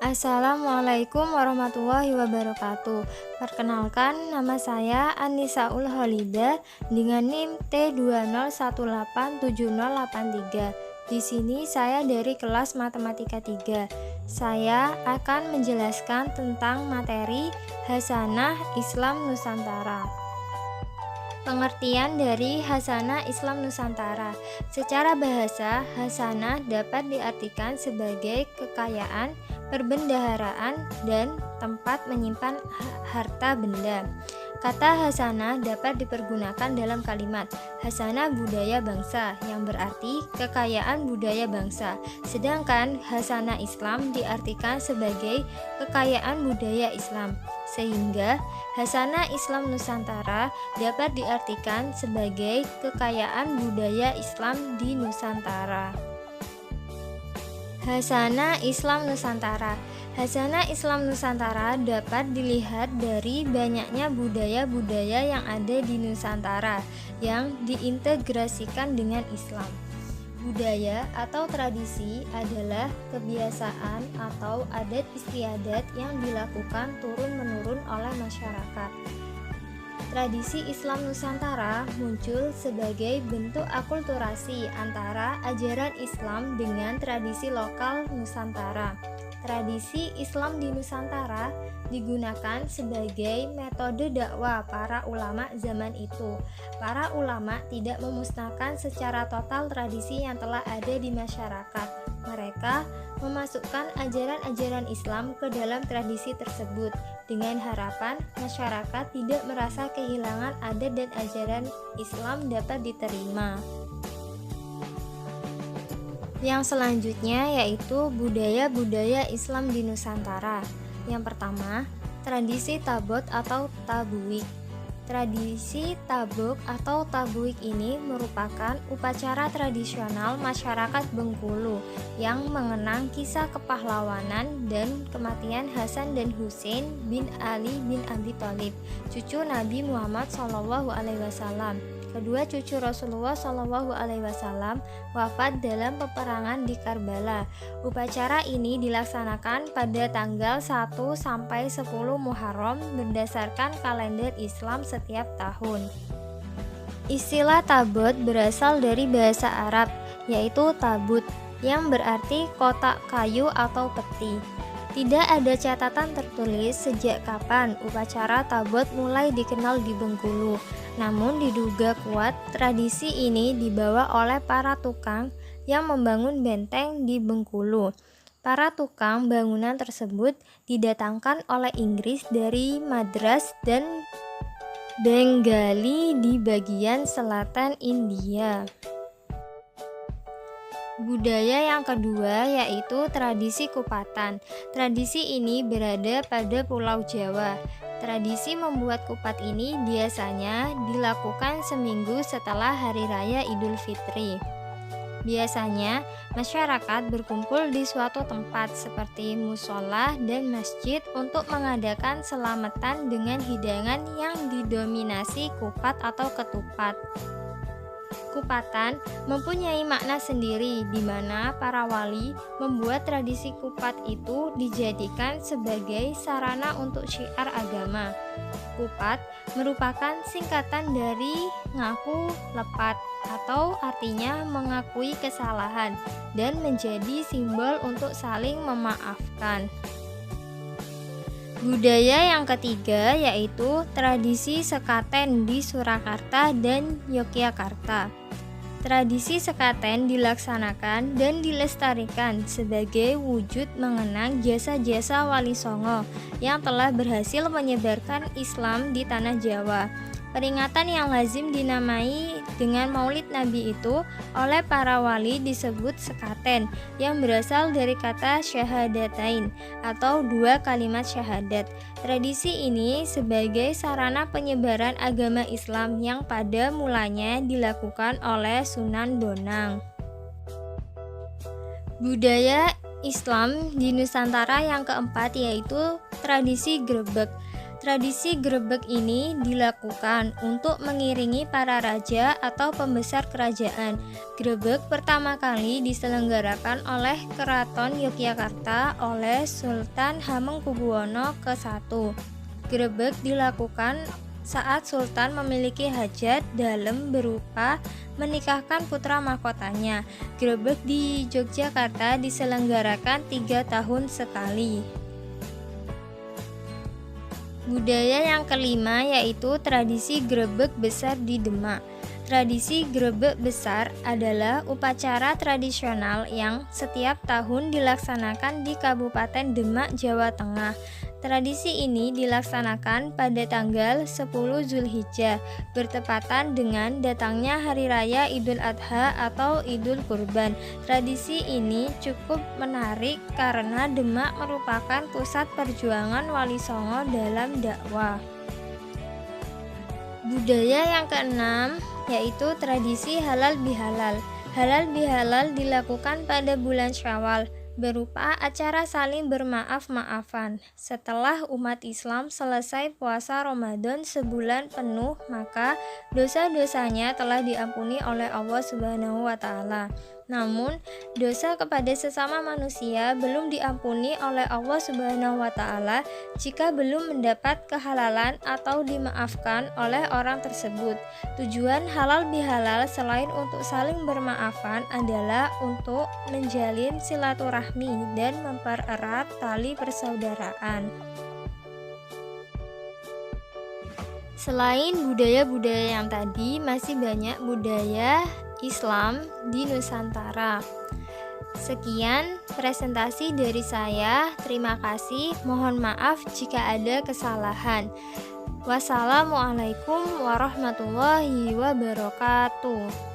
Assalamualaikum warahmatullahi wabarakatuh. Perkenalkan, nama saya Anisaul Holidah dengan NIM T20187083. Di sini saya dari kelas Matematika 3. Saya akan menjelaskan tentang materi Hasanah Islam Nusantara. Pengertian dari Hasanah Islam Nusantara. Secara bahasa, hasanah dapat diartikan sebagai kekayaan, perbendaharaan, dan tempat menyimpan harta benda. Kata hasanah dapat dipergunakan dalam kalimat hasanah budaya bangsa yang berarti kekayaan budaya bangsa. Sedangkan hasanah Islam diartikan sebagai kekayaan budaya Islam. Sehingga hasanah Islam Nusantara dapat diartikan sebagai kekayaan budaya Islam di Nusantara. Hasanah Islam Nusantara. Hasanah Islam Nusantara dapat dilihat dari banyaknya budaya-budaya yang ada di Nusantara yang diintegrasikan dengan Islam. Budaya atau tradisi adalah kebiasaan atau adat istiadat yang dilakukan turun-menurun oleh masyarakat. Tradisi Islam Nusantara muncul sebagai bentuk akulturasi antara ajaran Islam dengan tradisi lokal Nusantara. Tradisi Islam di Nusantara digunakan sebagai metode dakwah para ulama zaman itu. Para ulama tidak memusnahkan secara total tradisi yang telah ada di masyarakat. Mereka memasukkan ajaran-ajaran Islam ke dalam tradisi tersebut dengan harapan masyarakat tidak merasa kehilangan adat dan ajaran Islam dapat diterima. Yang selanjutnya yaitu budaya-budaya Islam di Nusantara. Yang pertama, tradisi tabot atau tabuik. Tradisi tabuk atau tabuik ini merupakan upacara tradisional masyarakat Bengkulu yang mengenang kisah kepahlawanan dan kematian Hasan dan Husein bin Ali bin Abi Thalib, cucu Nabi Muhammad SAW. Kedua cucu Rasulullah SAW wafat dalam peperangan di Karbala. Upacara ini dilaksanakan pada tanggal 1 sampai 10 Muharram berdasarkan kalender Islam setiap tahun. Istilah tabut berasal dari bahasa Arab, yaitu tabut, yang berarti kotak kayu atau peti. Tidak ada catatan tertulis sejak kapan upacara tabut mulai dikenal di Bengkulu. Namun diduga kuat tradisi ini dibawa oleh para tukang yang membangun benteng di Bengkulu. Para tukang bangunan tersebut didatangkan oleh Inggris dari Madras dan Bengali di bagian selatan India. Budaya yang kedua yaitu tradisi kupatan. Tradisi ini berada pada Pulau Jawa. Tradisi membuat kupat ini biasanya dilakukan seminggu setelah Hari Raya Idul Fitri. Biasanya, masyarakat berkumpul di suatu tempat seperti musola dan masjid untuk mengadakan selamatan dengan hidangan yang didominasi kupat atau ketupat. Kupatan mempunyai makna sendiri di mana para wali membuat tradisi kupat itu dijadikan sebagai sarana untuk syiar agama. Kupat merupakan singkatan dari ngaku lepat atau artinya mengakui kesalahan dan menjadi simbol untuk saling memaafkan. Budaya yang ketiga yaitu tradisi sekaten di Surakarta dan Yogyakarta. Tradisi sekaten dilaksanakan dan dilestarikan sebagai wujud mengenang jasa-jasa Wali Songo yang telah berhasil menyebarkan Islam di tanah Jawa. Peringatan yang lazim dinamai dengan Maulid Nabi itu oleh para wali disebut sekaten yang berasal dari kata syahadatain atau dua kalimat syahadat. Tradisi ini sebagai sarana penyebaran agama Islam yang pada mulanya dilakukan oleh Sunan Bonang. Budaya Islam di Nusantara yang keempat yaitu tradisi grebek. Tradisi grebek ini dilakukan untuk mengiringi para raja atau pembesar kerajaan. Grebek pertama kali diselenggarakan oleh Keraton Yogyakarta oleh Sultan Hamengkubuwono ke-1. Grebek dilakukan saat Sultan memiliki hajat dalam berupa menikahkan putra mahkotanya. Grebek di Yogyakarta diselenggarakan 3 tahun sekali. Budaya yang kelima yaitu tradisi grebek besar di Demak. Tradisi grebek besar adalah upacara tradisional yang setiap tahun dilaksanakan di Kabupaten Demak, Jawa Tengah. Tradisi ini dilaksanakan pada tanggal 10 Zulhijjah, bertepatan dengan datangnya Hari Raya Idul Adha atau Idul Kurban. Tradisi ini cukup menarik karena Demak merupakan pusat perjuangan Wali Songo dalam dakwah. Budaya yang keenam yaitu tradisi halal bihalal. Halal bihalal dilakukan pada bulan Syawal, berupa acara saling bermaaf-maafan. Setelah umat Islam selesai puasa Ramadan sebulan penuh, maka dosa-dosanya telah diampuni oleh Allah Subhanahu wa Ta'ala. Namun, dosa kepada sesama manusia belum diampuni oleh Allah Subhanahu wa Ta'ala jika belum mendapat kehalalan atau dimaafkan oleh orang tersebut. Tujuan halal bihalal selain untuk saling bermaafan adalah untuk menjalin silaturahmi dan mempererat tali persaudaraan. Selain budaya-budaya yang tadi, masih banyak budaya Islam di Nusantara. Sekian presentasi dari saya. Terima kasih. Mohon maaf jika ada kesalahan. Wassalamualaikum warahmatullahi wabarakatuh.